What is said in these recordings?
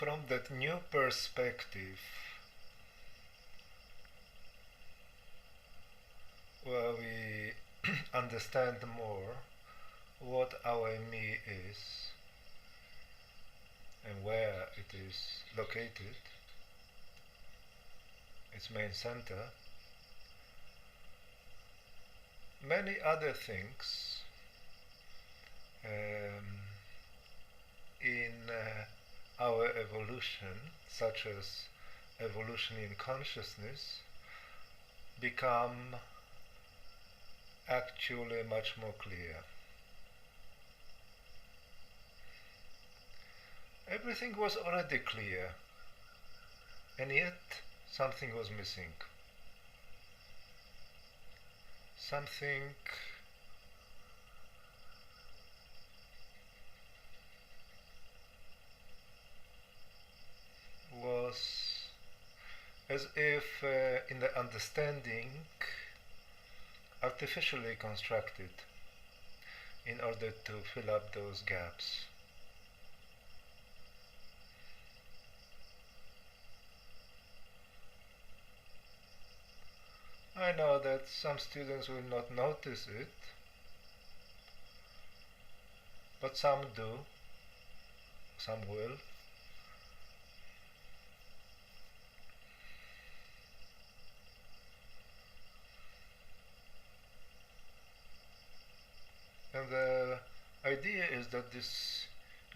from that new perspective, where we understand more what our me is and where it is located, its main center, many other things in our evolution, such as evolution in consciousness, become actually much more clear. Everything was already clear, and yet something was missing. Something was as if in the understanding artificially constructed in order to fill up those gaps. I know that some students will not notice it, but some do, some will. And the idea is that this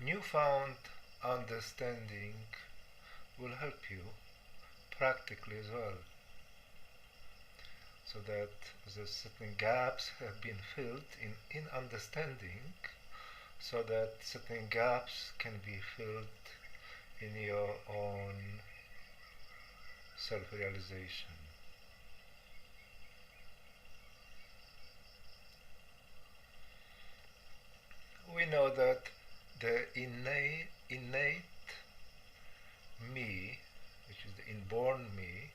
newfound understanding will help you practically as well, so that the certain gaps have been filled in understanding, so that certain gaps can be filled in your own self-realization. We know that the innate me, which is the inborn me,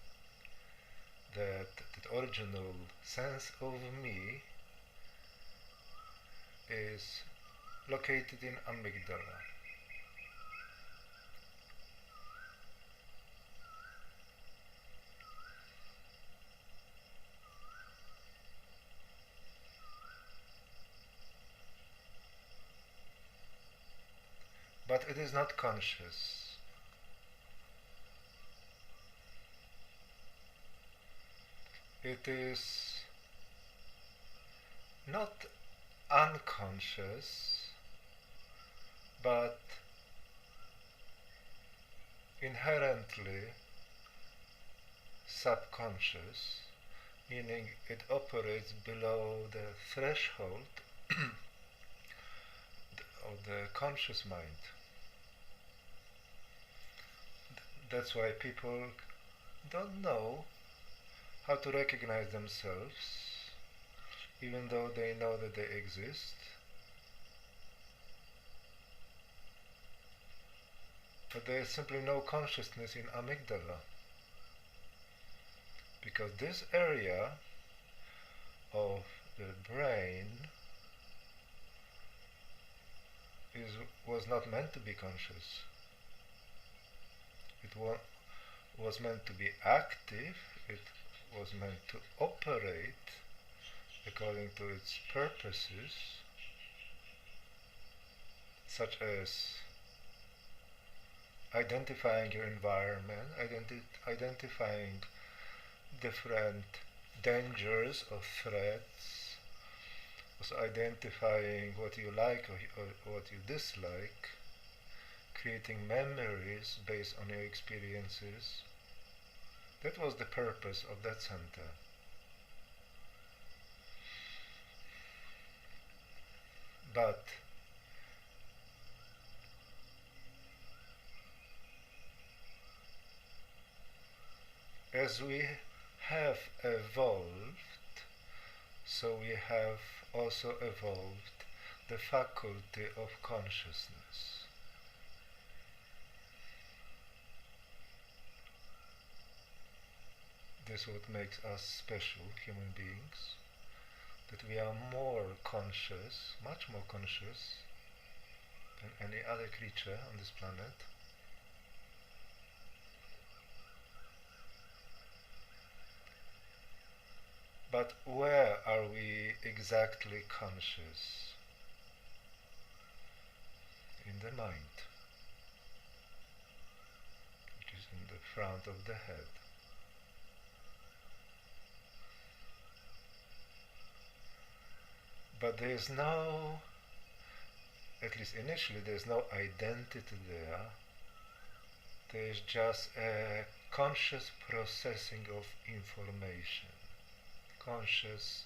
that original sense of me, is located in amygdala. But it is not conscious. It is not unconscious, but inherently subconscious, meaning it operates below the threshold of the conscious mind. That's why people don't know how to recognize themselves, even though they know that they exist. But there is simply no consciousness in amygdala, because this area of the brain was not meant to be conscious. It was meant to be active, it was meant to operate according to its purposes, such as identifying your environment, identifying different dangers or threats, also identifying what you like or what you dislike, creating memories based on your experiences. That was the purpose of that center. But as we have evolved, so we have also evolved the faculty of consciousness. This is what makes us special human beings, that we are more conscious, much more conscious than any other creature on this planet. But where are we exactly conscious? In the mind, which is in the front of the head. But there is no, at least initially, there is no identity there. There is just a conscious processing of information, conscious,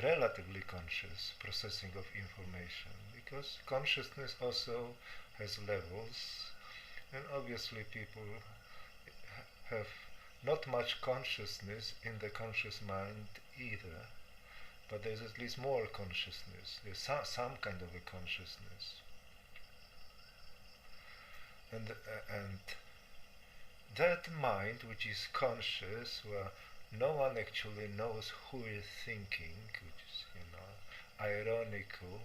relatively conscious processing of information, because consciousness also has levels, and obviously people have not much consciousness in the conscious mind either, but there's at least more consciousness. There's some kind of a consciousness. And that mind which is conscious, where no one actually knows who is thinking, which is, ironical,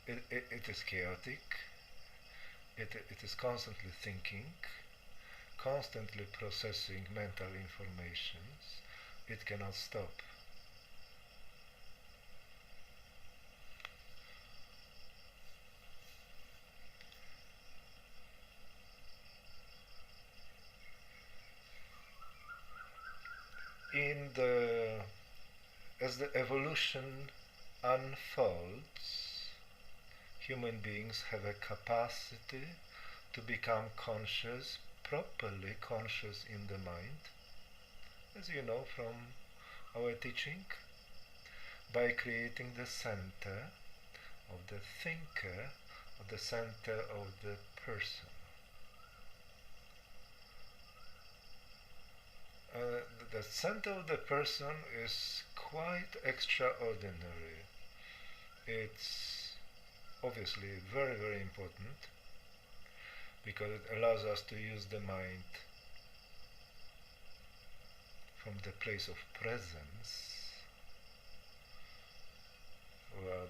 it is chaotic, it is constantly thinking, constantly processing mental informations, it cannot stop. As the evolution unfolds, human beings have a capacity to become conscious, properly conscious in the mind, as you know from our teaching, by creating the center of the thinker, or the center of the person. The center of the person is quite extraordinary. It's obviously very, very important because it allows us to use the mind from the place of presence, where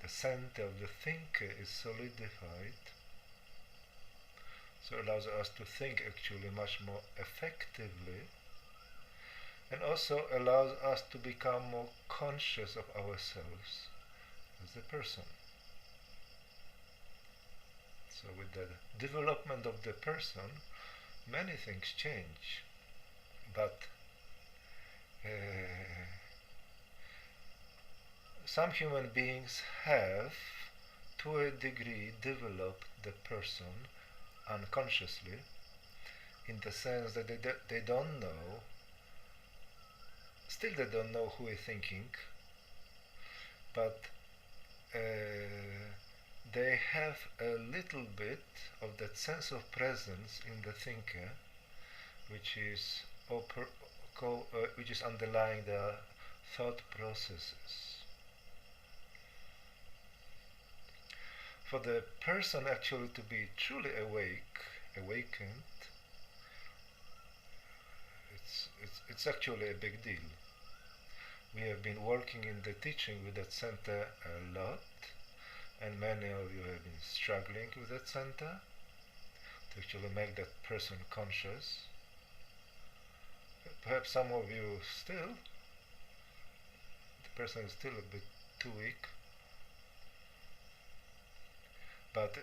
the center of the thinker is solidified. So it allows us to think actually much more effectively, and also allows us to become more conscious of ourselves as a person. So with the development of the person, many things change, but some human beings have, to a degree, developed the person unconsciously, in the sense that they don't know, still they don't know who is thinking, but they have a little bit of that sense of presence in the thinker, which is underlying their thought processes. For the person actually to be truly awakened, it's actually a big deal. We have been working in the teaching with that center a lot, and many of you have been struggling with that center to actually make that person conscious. Perhaps some of you still, the person is still a bit too weak. But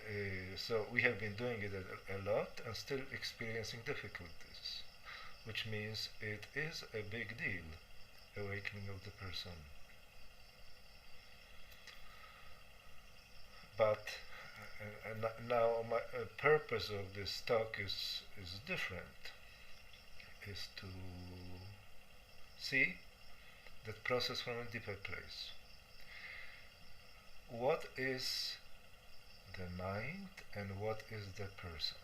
so we have been doing it a lot and still experiencing difficulties, which means it is a big deal, awakening of the person. But now my purpose of this talk is different, is to see that process from a deeper place. What is the mind and what is the person?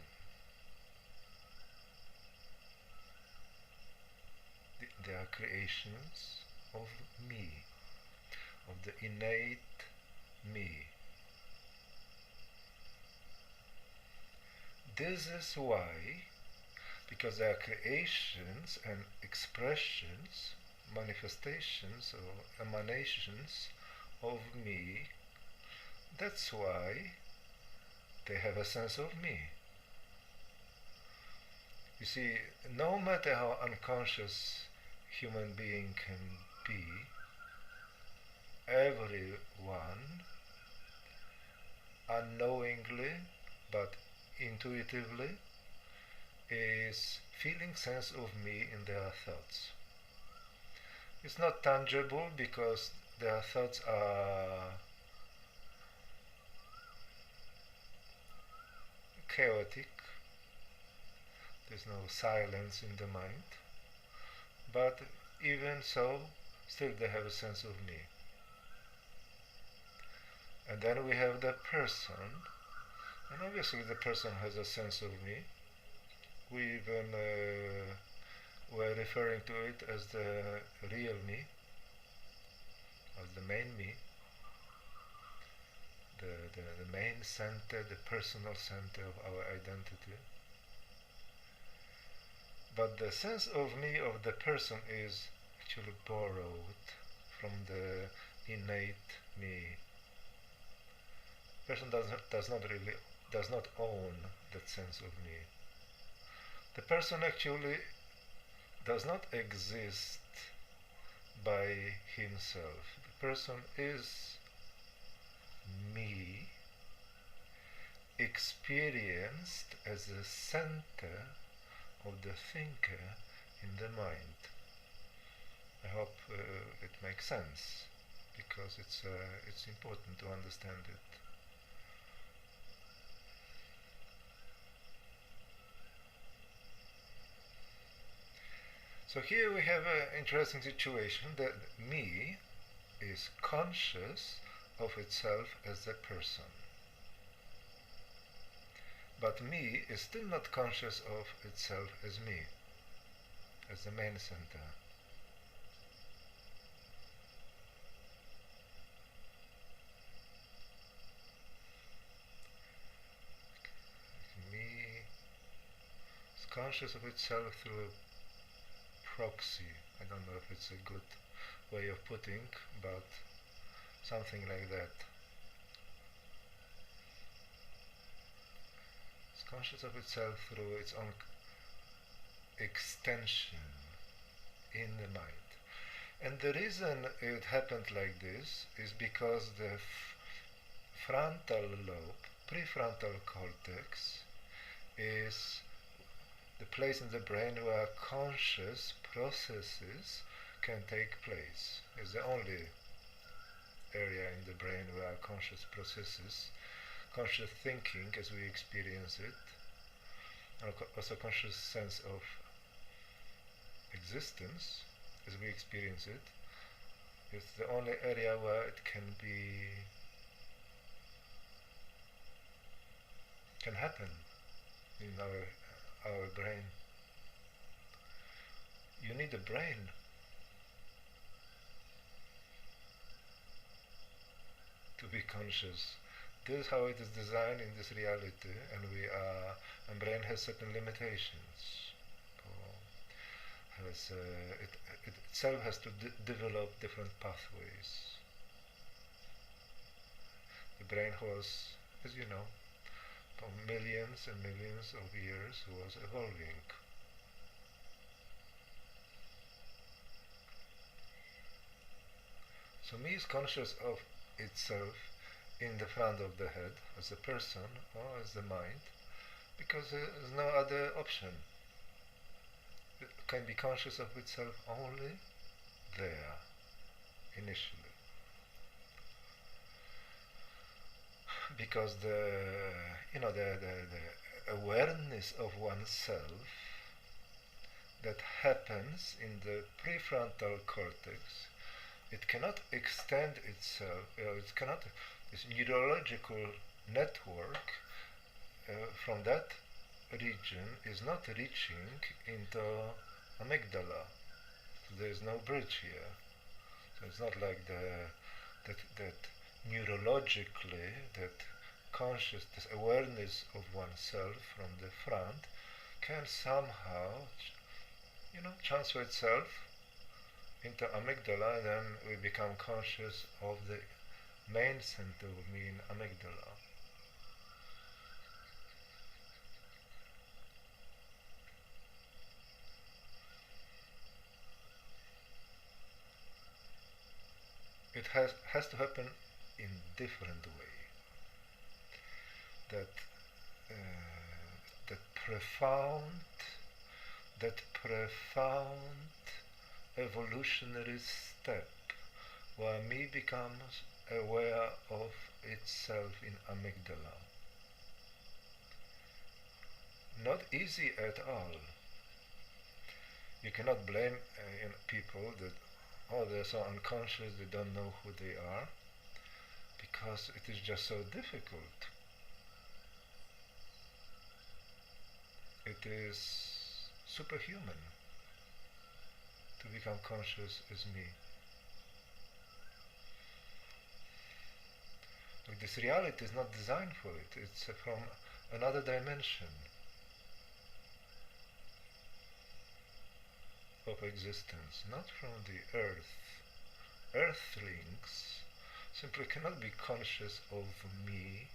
They are creations of me, of the innate me. This is why, because they are creations and expressions, manifestations or emanations of me, that's why they have a sense of me. You see, no matter how unconscious human being can be, everyone, unknowingly but intuitively, is feeling sense of me in their thoughts. It's not tangible because their thoughts are chaotic. There's no silence in the mind. But even so, still they have a sense of me. And then we have the person, and obviously the person has a sense of me. We even were referring to it as the real me, as the main me, the main center, the personal center of our identity. But the sense of me of the person is actually borrowed from the innate me. Person does not own that sense of me. The person actually does not exist by himself. The person is me, experienced as the center of the thinker in the mind. I hope it makes sense, because it's important to understand it. So here we have an interesting situation that me is conscious of itself as a person. But me is still not conscious of itself as me, as the main center. Me is conscious of itself through a proxy. I don't know if it's a good way of putting, but something like that. It's conscious of itself through its own extension in the mind. And the reason it happened like this is because the frontal lobe, prefrontal cortex, is the place in the brain where conscious processes can take place. It's the only area in the brain where conscious processes, conscious thinking as we experience it, and also conscious sense of existence as we experience it, is the only area where it can happen in our brain. You need a brain to be conscious. This is how it is designed in this reality, and brain has certain limitations. It itself has to develop different pathways. The brain was, as you know, for millions and millions of years was evolving. So me is conscious of itself in the front of the head, as a person or as the mind, because there is no other option. It can be conscious of itself only there, initially. Because the awareness of oneself that happens in the prefrontal cortex, it cannot extend itself, this neurological network from that region is not reaching into amygdala. So there is no bridge here. So it's not like that neurologically, that conscious, this awareness of oneself from the front can somehow, transfer itself into amygdala, and then we become conscious of the main center of me in amygdala. has to happen in different way. That that profound that profound evolutionary step where me becomes aware of itself in amygdala. Not easy at all. You cannot blame people that, oh, they're so unconscious, they don't know who they are, because it is just so difficult. It is superhuman to become conscious as me. Like this reality is not designed for it. It's from another dimension of existence, not from the earth. Earthlings simply cannot be conscious of me.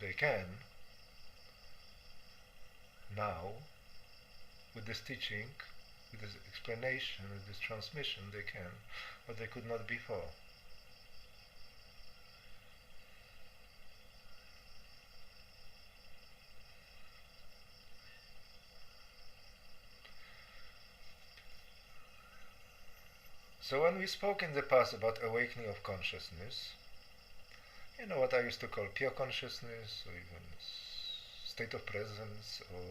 They can now, with this teaching, with this explanation, with this transmission, they can, but they could not before. So when we spoke in the past about awakening of consciousness, you know what I used to call pure consciousness, or even state of presence, or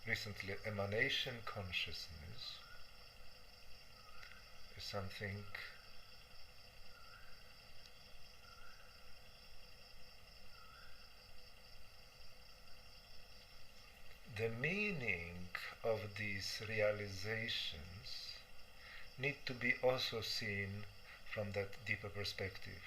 recently emanation consciousness, is something the meaning of these realizations need to be also seen from that deeper perspective.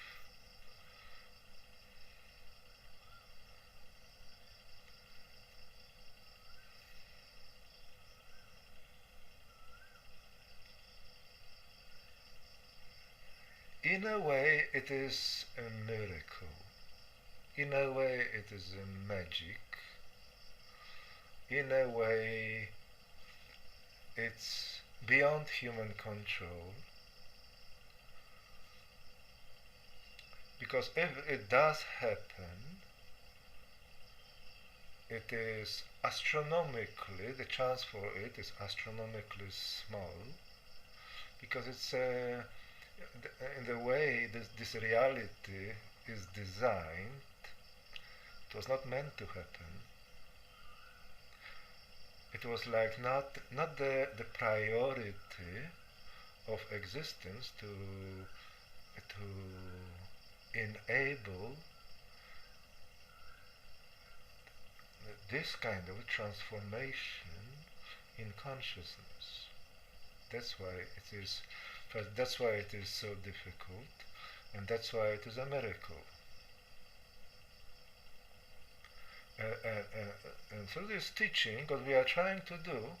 In a way, it is a miracle. In a way, it is a magic. In a way, it's beyond human control. Because if it does happen, it is astronomically, the chance for it is astronomically small, because it's in the way this reality is designed, it was not meant to happen. It was like not the priority of existence to enable this kind of transformation in consciousness. That's why it is. That's why it is so difficult, and that's why it is a miracle. And through this teaching, what we are trying to do,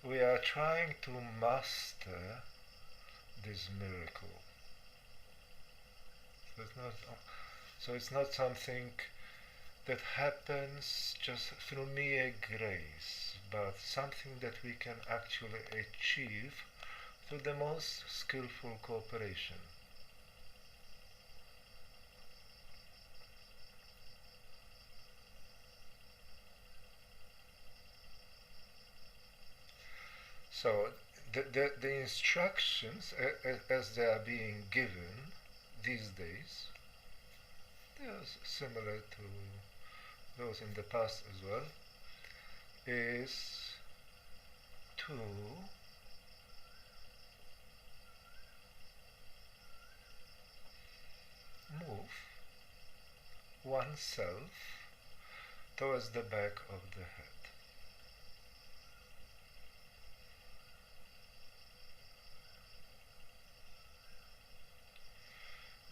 we are trying to master this miracle. So it's not something that happens just through mere grace, but something that we can actually achieve through the most skillful cooperation. So the instructions as they are being given these days, they are similar to those in the past as well, is to move oneself towards the back of the head.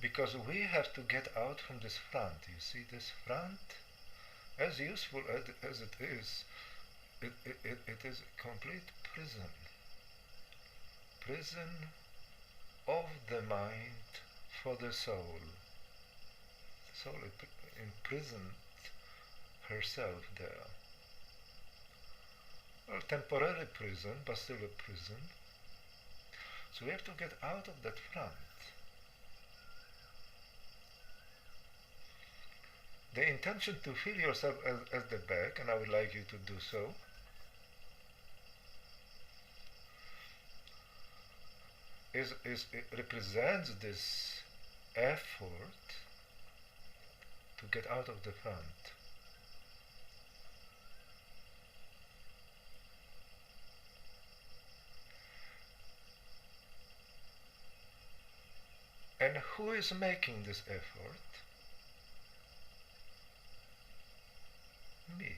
Because we have to get out from this front. You see, this front, as useful as it is, it is a complete prison. Prison of the mind for the soul. The soul is imprisoned herself there. Well, temporary prison, but still a prison. So we have to get out of that front. The intention to feel yourself as the back, and I would like you to do so, it represents this effort to get out of the front. And who is making this effort? Me.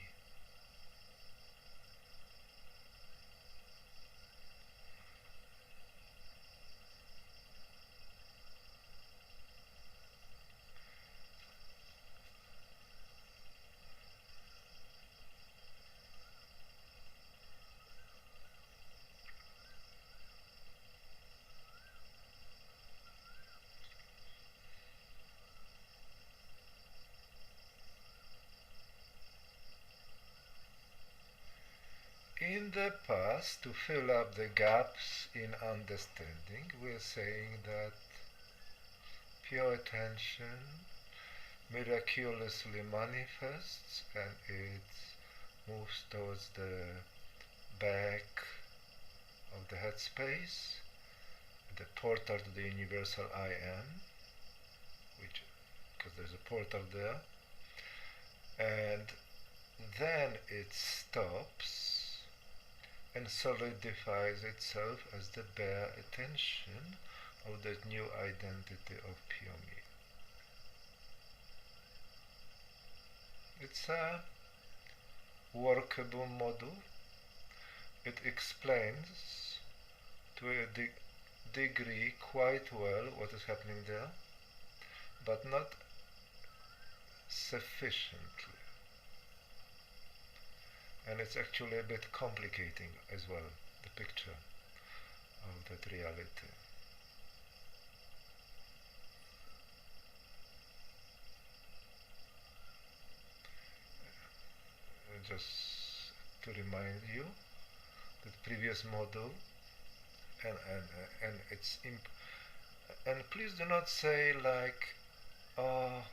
In the past, to fill up the gaps in understanding, we're saying that pure attention miraculously manifests and it moves towards the back of the headspace, the portal to the universal I am, which, because there's a portal there, and then it stops and solidifies itself as the bare attention of that new identity of pure me. It's a workable model. It explains to a degree quite well what is happening there, but not sufficiently. And it's actually a bit complicating as well, the picture of that reality. Just to remind you, the previous model, and it's and please do not say like, oh,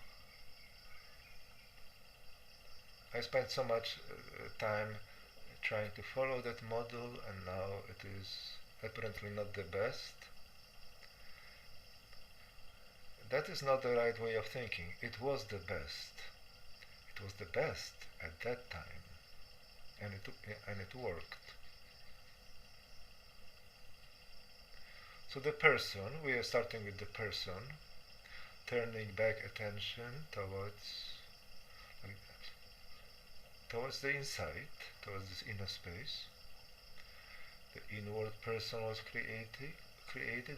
I spent so much time trying to follow that model and now it is apparently not the best. That is not the right way of thinking. It was the best. It was the best at that time, and it worked. So the person, we are starting with the person, turning back attention towards the inside, towards this inner space. The inward person was created,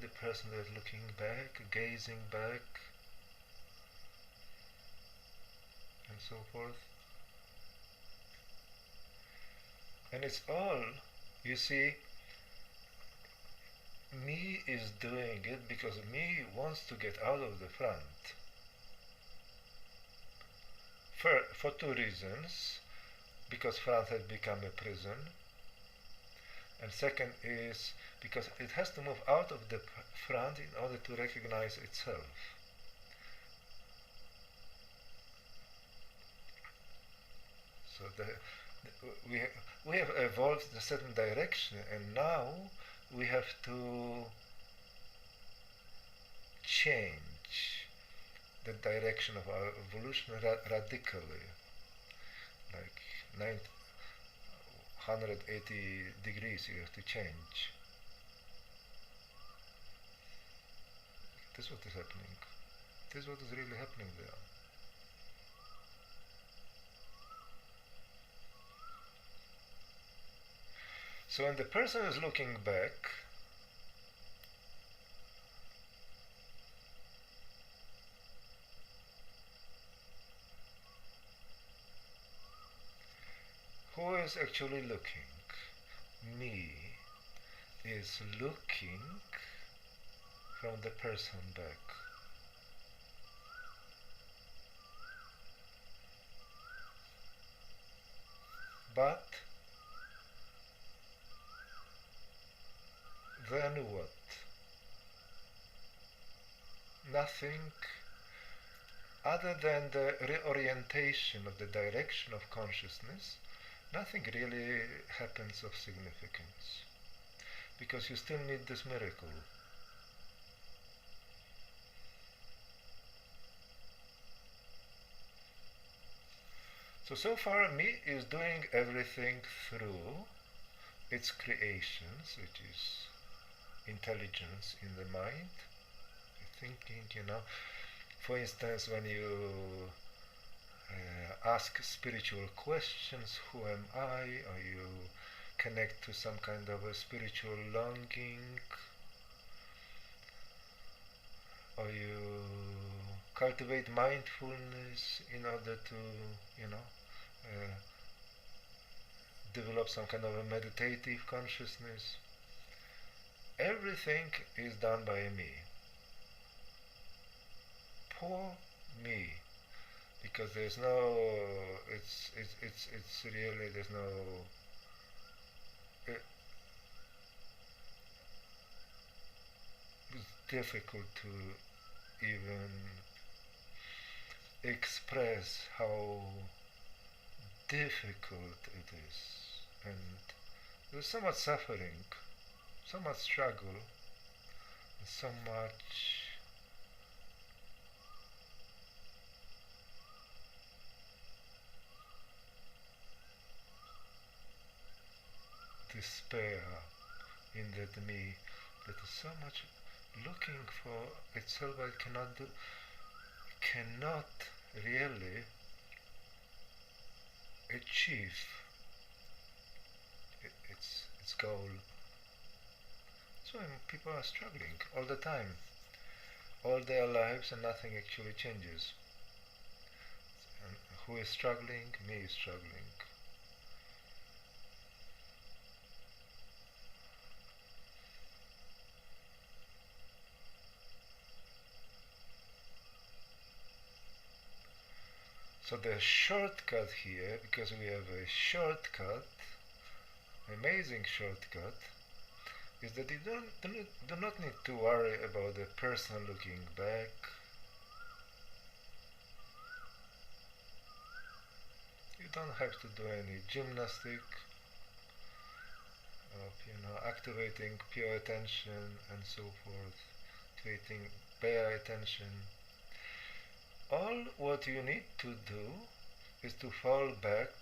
the person that is looking back, gazing back, and so forth. And it's all, you see, me is doing it because me wants to get out of the front. For two reasons. Because front has become a prison, and second is because it has to move out of the front in order to recognize itself. So we have evolved in a certain direction, and now we have to change the direction of our evolution radically, like 180 degrees you have to change. This is what is happening. This is what is really happening there. So when the person is looking back, who is actually looking? Me is looking from the person back. But then what? Nothing other than the reorientation of the direction of consciousness. Nothing really happens of significance, because you still need this miracle. So far me is doing everything through its creations, which is intelligence in the mind, thinking, For instance, when you ask spiritual questions, who am I, or you connect to some kind of a spiritual longing, or you cultivate mindfulness in order to, develop some kind of a meditative consciousness. Everything is done by me. Poor me, because there's no, it's really, there's no, it's difficult to even express how difficult it is, and there's so much suffering, so much struggle, and so much despair in that me, that is so much looking for itself, but cannot really achieve its goal. So people are struggling all the time, all their lives, and nothing actually changes. And who is struggling? Me is struggling. So the shortcut here, because we have a shortcut, amazing shortcut, is that you do not need to worry about the person looking back. You don't have to do any gymnastic of activating pure attention and so forth, creating bare attention. All what you need to do is to fall back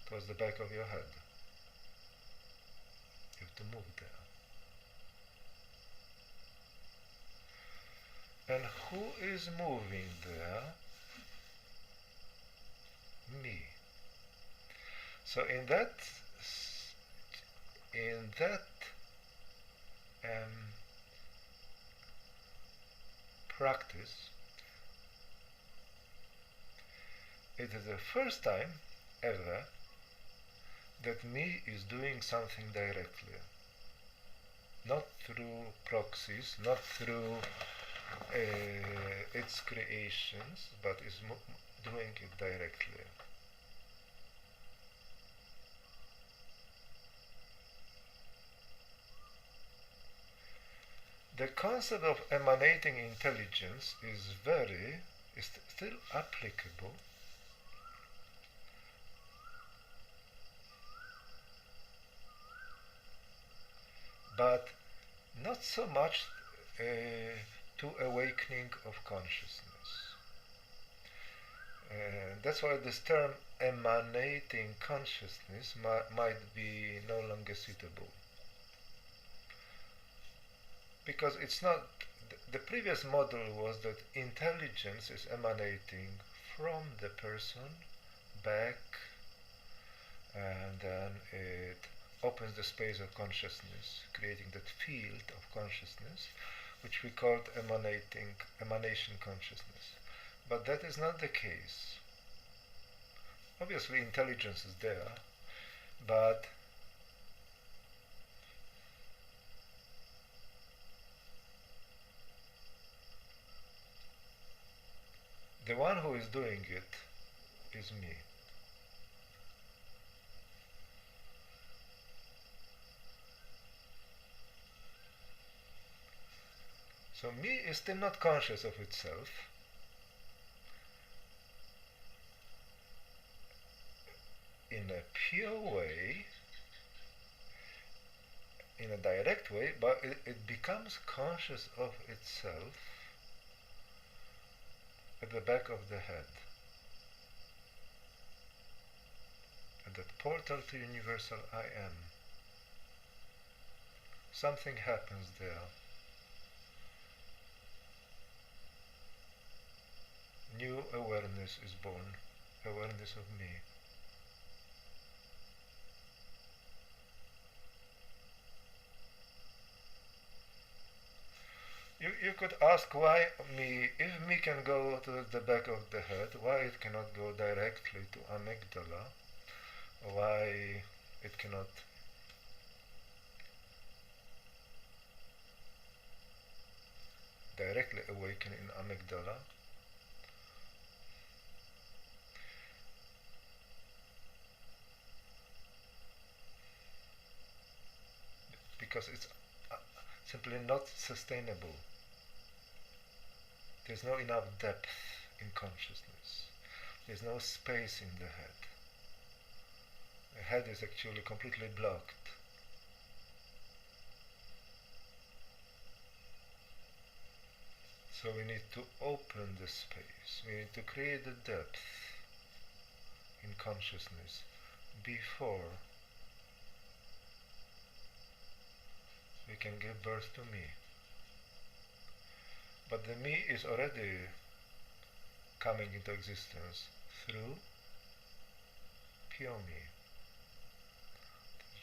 towards the back of your head. You have to move there. And who is moving there? Me. So in that practice, it is the first time ever that me is doing something directly, not through proxies, not through its creations, but is doing it directly. The concept of emanating intelligence is still applicable, but not so much to awakening of consciousness. That's why this term emanating consciousness might be no longer suitable. Because it's not, the previous model was that intelligence is emanating from the person back, and then it opens the space of consciousness, creating that field of consciousness, which we called emanation consciousness. But that is not the case. Obviously intelligence is there, but the one who is doing it is me. So me is still not conscious of itself. In a pure way, in a direct way, but it becomes conscious of itself at the back of the head, at that portal to universal I am. Something happens there. New awareness is born, awareness of me. You could ask why me, if me can go to the back of the head, why it cannot go directly to amygdala, why it cannot directly awaken in amygdala. Because it's simply not sustainable. There's no enough depth in consciousness. There's no space in the head. The head is actually completely blocked. So we need to open the space. We need to create the depth in consciousness before we can give birth to me. But the me is already coming into existence through pure me.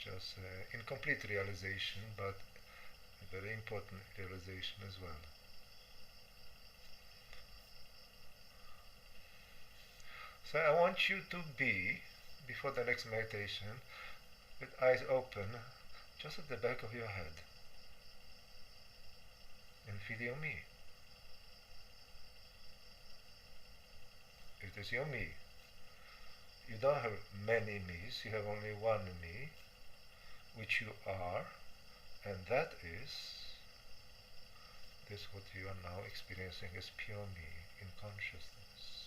Just incomplete realization, but a very important realization as well. So I want you to be, before the next meditation, with eyes open, just at the back of your head, and feel your me. It is your me. You don't have many me's, you have only one me, which you are, and that is this what you are now experiencing as pure me in consciousness.